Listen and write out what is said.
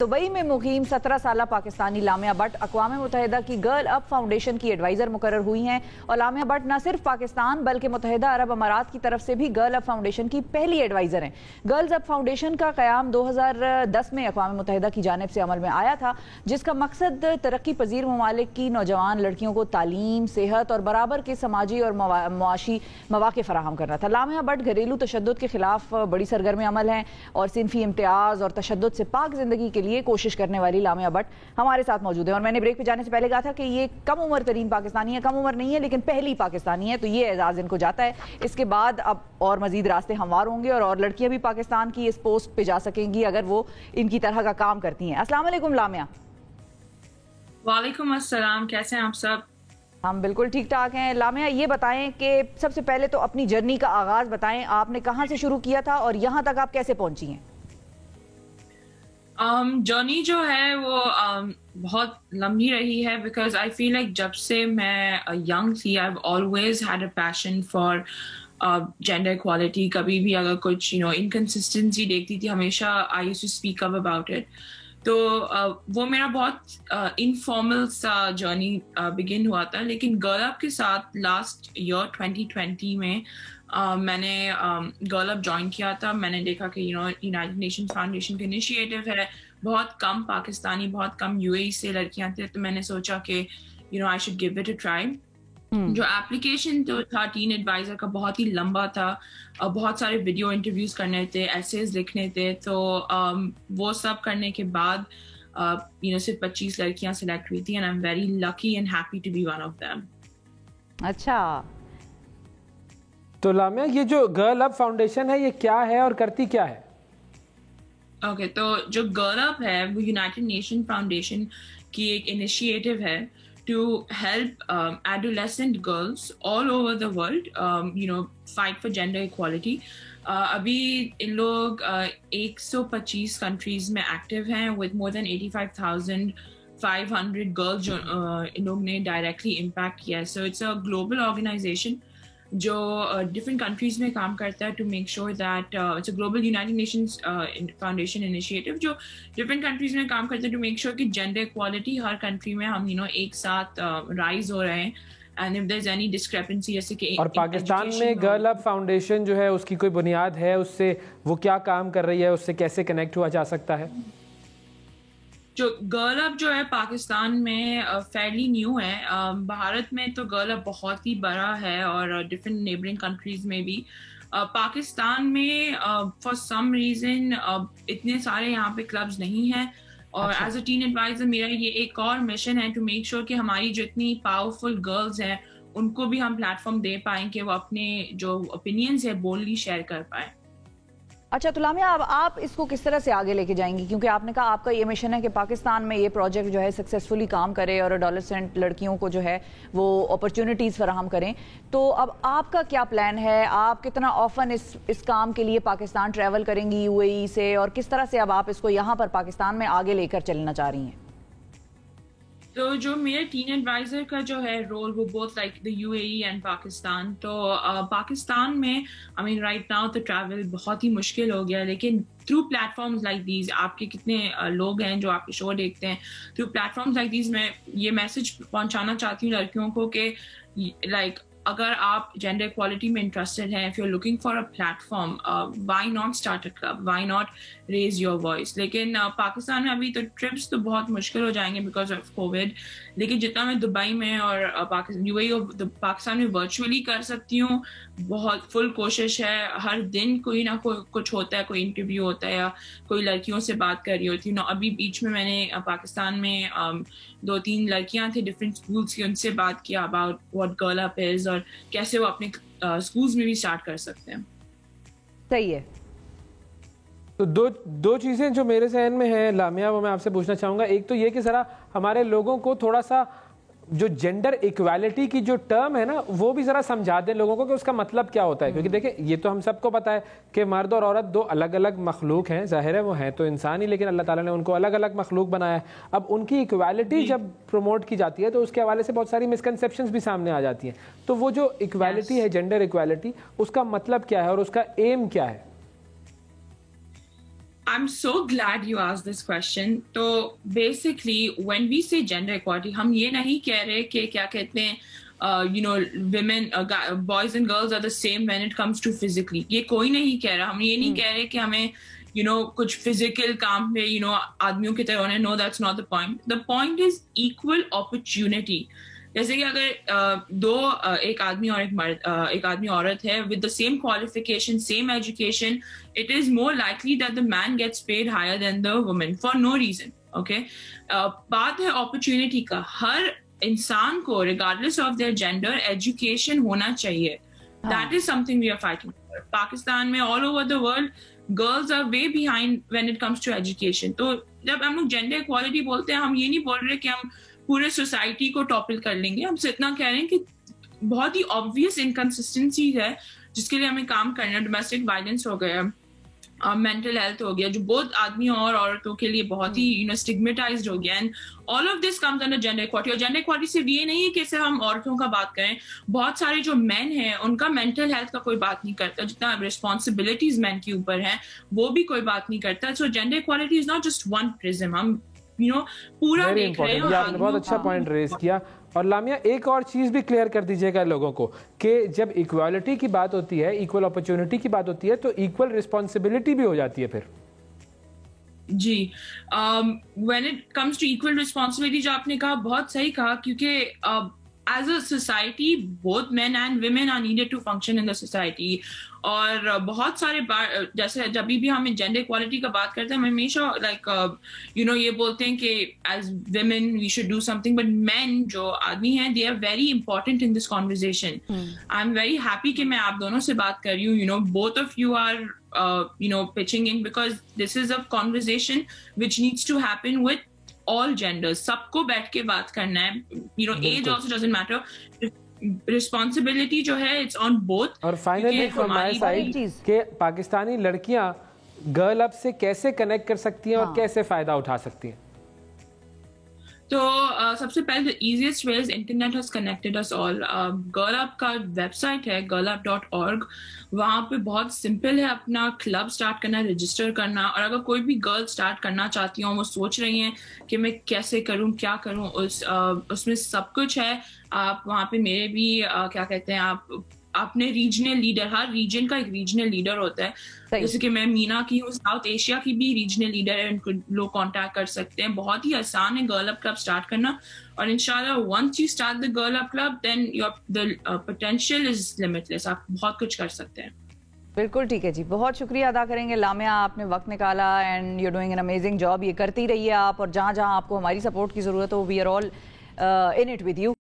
Dubai में मुकीम 17 साला पाकिस्तानी लामिया भट्ट अक़वाम मुत्तहिदा की गर्ल अप फाउंडेशन की एडवाइज़र मुकर्रर हुई हैं और लामिया भट्ट न सिर्फ पाकिस्तान बल्कि मुत्तहिदा अरब अमारात की तरफ से भी गर्ल अप फाउंडेशन की पहली एडवाइज़र हैं। गर्ल्स अप फाउंडेशन का क़याम 2010 में अक़वाम मुत्तहिदा की जानिब से अमल में आया था, जिसका मकसद तरक्की पजीर ममालिक की नौजवान लड़कियों को तालीम, सेहत और बराबर के समाजी और मुआशी मौक़े फराहम करना था। लामिया भट्ट घरेलू तशद्दुद के खिलाफ बड़ी सरगर्म अमल हैं और सिनफी इम्तियाज़ और तशद्दुद से पाक ज़िंदगी के लिए कोशिश करने वाली लामिया भट्ट हमारे साथ मौजूद है। और मैंने ब्रेक पे जाने से पहले कहा था कि ये कम उम्र तरीन पाकिस्तानी है, कम उम्र नहीं है लेकिन पहली पाकिस्तानी है, तो ये एजाज़ इनको जाता है। इसके बाद अब और मजीद रास्ते हमवार होंगे और लड़कियां भी पाकिस्तान की इस पोस्ट पे जा सकेंगी अगर वो इनकी तरह का काम करती हैं। अस्सलाम वालेकुम लामिया। वालेकुम अस्सलाम, कैसे हैं आप सब? हम बिल्कुल ठीक ठाक हैं। लामिया, ये बताएं कि सबसे पहले तो अपनी जर्नी का आगाज़ बताएं, आपने कहाँ से शुरू किया था और यहाँ तक आप कैसे पहुंची हैं? जर्नी जो है वो बहुत लंबी रही है, बिकॉज आई फील लाइक जब से मैं यंग थी I always had a passion for gender equality. कभी भी अगर कुछ इनकन्सिस्टेंसी देखती थी, हमेशा I used to speak up about it. तो वो मेरा बहुत इनफॉर्मल सा जर्नी बिगिन हुआ था, लेकिन गर्ल अप के साथ लास्ट ईयर 2020 में मैंने गर्ल अप ज्वाइन किया था। मैंने देखा कि यूनाइटेड नेशंस फाउंडेशन का इनिशिएटिव है, बहुत कम पाकिस्तानी, बहुत कम यूएई से लड़कियां थे, तो मैंने सोचा कि I should give it a try. जो एप्लीकेशन तो था टीन एडवाइजर का बहुत ही लंबा था, बहुत सारे वीडियो इंटरव्यूज करने थे, एसेज लिखने थे, तो वो सब करने के बाद सिर्फ 25 लड़कियां सिलेक्ट हुई थी and I am very lucky and happy to be one of them. अच्छा, तो लामिया, ये जो गर्ल अप फाउंडेशन है ये क्या है और करती क्या है? ओके, तो जो गर्ल अप है वो यूनाइटेड नेशन फाउंडेशन की एक इनिशिएटिव है to help adolescent girls all over the world fight for gender equality. अभी इन लोग 125 कंट्रीज में एक्टिव हैं with more than 85,500 girls जो इन लोग ने डायरेक्टली इम्पैक्ट किया है। So it's a global organisation जो डिफरेंट कंट्रीज में काम करता है to make sure that it's a global United Nations Foundation initiative जो डिफरेंट कंट्रीज में काम करता है टू मेक श्योर कि जेंडर इक्वालिटी हर कंट्री में हम एक साथ राइज हो रहे हैं and if there is any discrepancy, जैसे कि और पाकिस्तान में गर्ल अप फाउंडेशन जो है उसकी कोई बुनियाद है, उससे वो क्या काम कर रही है, उससे कैसे कनेक्ट हुआ जा सकता है? जो गर्ल अप जो है पाकिस्तान में फेयरली न्यू है। भारत में तो गर्ल अप बहुत ही बड़ा है और डिफरेंट नेबरिंग कंट्रीज में भी। पाकिस्तान में फॉर सम रीजन इतने सारे यहाँ पे क्लब्स नहीं हैं और एज अ टीन एडवाइजर मेरा ये एक और मिशन है टू मेक श्योर कि हमारी जो इतनी पावरफुल गर्ल्स हैं उनको भी हम प्लेटफॉर्म दे पाएं कि वो अपने जो ओपिनियंस है बोल्डली शेयर कर पाएं। अच्छा, तो लामिया, अब आप इसको किस तरह से आगे लेके जाएंगी? क्योंकि आपने कहा आपका ये मिशन है कि पाकिस्तान में ये प्रोजेक्ट जो है सक्सेसफुली काम करे और एडोलेसेंट लड़कियों को जो है वो अपॉर्चुनिटीज़ फराहम करें। तो अब आपका क्या प्लान है? आप कितना ऑफन इस काम के लिए पाकिस्तान ट्रैवल करेंगी यूएई से, और किस तरह से अब आप इसको यहाँ पर पाकिस्तान में आगे लेकर चलना चाह रही हैं? तो जो मेरे टीन एडवाइजर का जो है रोल वो both like the UAE and Pakistan. तो पाकिस्तान में आई मीन राइट नाउ तो ट्रैवल बहुत ही मुश्किल हो गया, लेकिन थ्रू प्लेटफॉर्म्स लाइक दीज, आपके कितने लोग हैं जो आपके शो देखते हैं, थ्रू प्लेटफॉर्म्स लाइक दीज मैं ये मैसेज पहुंचाना चाहती हूँ लड़कियों को कि लाइक अगर आप जेंडर इक्वालिटी में इंटरेस्टेड हैं, if you are looking for a platform, why not start a club, why not raise your voice. लेकिन पाकिस्तान में अभी तो ट्रिप्स तो बहुत मुश्किल हो जाएंगे बिकॉज ऑफ कोविड, लेकिन जितना मैं दुबई में और यूएई और पाकिस्तान में वर्चुअली कर सकती हूँ, बहुत फुल कोशिश है। हर दिन कोई ना कोई कुछ होता है, कोई इंटरव्यू होता है या कोई लड़कियों से बात कर रही होती हूँ। अभी बीच में मैंने पाकिस्तान में 2-3 लड़कियां थी डिफरेंट स्कूल्स की, उनसे बात किया about what girl up is और कैसे वो अपने स्कूल्स में भी स्टार्ट कर सकते हैं। सही है। तो दो चीज़ें जो मेरे जहन में है लामिया, वो मैं आपसे पूछना चाहूँगा। एक तो ये कि ज़रा हमारे लोगों को थोड़ा सा जो जेंडर इक्वालिटी की जो टर्म है ना वो भी ज़रा समझा दें लोगों को कि उसका मतलब क्या होता है। क्योंकि देखिए, ये तो हम सबको पता है कि मर्द और औरत दो अलग अलग मखलूक हैं, ज़ाहिर है वो हैं तो इंसान ही, लेकिन अल्लाह ताला ने उनको अलग अलग मखलूक बनाया है। अब उनकी इक्वालिटी जब प्रमोट की जाती है तो उसके हवाले से बहुत सारी मिसकंसेप्शंस भी सामने आ जाती हैं। तो वो जो इक्वालिटी है, जेंडर इक्वालिटी, उसका मतलब क्या है और उसका एम क्या है? I'm so glad you asked this question. So basically, when we say gender equality, ہم یہ نہیں کہہ رہے کہ کیا کہتے ہیں women, boys and girls are the same when it comes to physically. یہ کوئی نہیں کہہ رہا. ہم یہ نہیں کہہ رہے کہ ہمیں کچھ physical کام پہ آدمیوں کی طرح ہونا. No, that's not the point. The point is equal opportunity. جیسے کہ اگر ایک آدمی اور ایک آدمی عورت ہے with the same qualification, same education, it is more likely that the man gets paid higher than the woman for no reason. Okay, بات ہے opportunity کا. ہر انسان کو regardless of their gender education ہونا چاہیے. That is something we are fighting for. Pakistan میں all over the world girls are way behind when it comes to education. تو جب ہم لوگ gender equality بولتے ہیں, ہم یہ نہیں بول رہے کہ ہم پورے سوسائٹی کو ٹاپل کر لیں گے. ہم سے اتنا کہہ رہے ہیں کہ بہت ہی obvious inconsistency ہے جس کے لیے ہمیں کام کرنا. ڈومیسٹک وائلنس ہو گیا, مینٹل ہیلتھ ہو گیا, جو بہت آدمیوں اور عورتوں کے لیے بہت ہی اسٹگمیٹائزڈ ہو گیا. And all of this comes under gender equality. اور جینڈر ایکوالٹی صرف یہ نہیں ہے کہ صرف ہم عورتوں کا بات کریں. بہت سارے جو مین ہیں ان کا مینٹل ہیلتھ کا کوئی بات نہیں کرتا. جتنا ریسپانسبلٹیز مین کے اوپر ہیں وہ بھی کوئی بات نہیں کرتا. So gender equality is not just one prism. ہم پورا دیکھ رہے ہیں. آپ نے بہت اچھا پوائنٹ ریز کیا. اور لامیا ایک اور چیز بھی کلیئر کر دیجیے گا لوگوں کو کہ جب ایکوالٹی کی بات ہوتی ہے, ایکول اپرچونٹی کی بات ہوتی ہے, تو ایکول رسپانسبلٹی بھی ہو جاتی ہے پھر. جی, when it comes to equal responsibility, جو آپ نے کہا بہت صحیح کہا, کیونکہ as a society both men and women are needed to function in the society. اور بہت سارے جیسے جب بھی ہم جینڈر اکوالٹی کا بات کرتے ہیں, ہم ہمیشہ لائک یہ بولتے ہیں کہ as women we should do something, but men جو آدمی ہیں they are very important in this conversation. I am very happy کہ میں آپ دونوں سے بات کر رہی ہوں. Both of you are pitching in, because this is a conversation which needs to happen with all genders. سب کو بیٹھ کے بات کرنا ہے. Age also doesn't matter. Responsibility جو ہے it's on both. اور فائنلی from my side کہ پاکستانی لڑکیاں گرل اپ سے کیسے کنیکٹ کر سکتی ہیں اور کیسے فائدہ اٹھا سکتی ہیں؟ تو سب سے پہلے easiest way is internet has connected us all. Girl Up کا ویب سائٹ ہے girlup.org. وہاں پہ بہت سمپل ہے اپنا کلب اسٹارٹ کرنا, رجسٹر کرنا. اور اگر کوئی بھی گرل اسٹارٹ کرنا چاہتی ہوں, وہ سوچ رہی ہیں کہ میں کیسے کروں, کیا کروں, اس میں سب کچھ ہے. آپ وہاں پہ میرے بھی کیا کہتے ہیں, آپ اپنے ریجنل لیڈر, ہر ریجن کا ایک ریجنل لیڈر ہوتا ہے. جیسے کہ میں مینا کی ہوں, ساؤتھ ایشیا کی بھی ریجنل لیڈر ہے, ان کو لوگ کانٹیکٹ کر سکتے ہیں. بہت ہی آسان ہے گرل اپ کلب اسٹارٹ کرنا. اور انشاءاللہ once you start the Girl Up club then your potential is limitless. آپ بہت کچھ کر سکتے ہیں. بالکل ٹھیک ہے جی, بہت شکریہ ادا کریں گے لامیا, آپ نے وقت نکالا and you doing an amazing job. یہ کرتی رہیے آپ, اور جہاں جہاں آپ کو ہماری سپورٹ کی ضرورت ہو, we are all in it with you.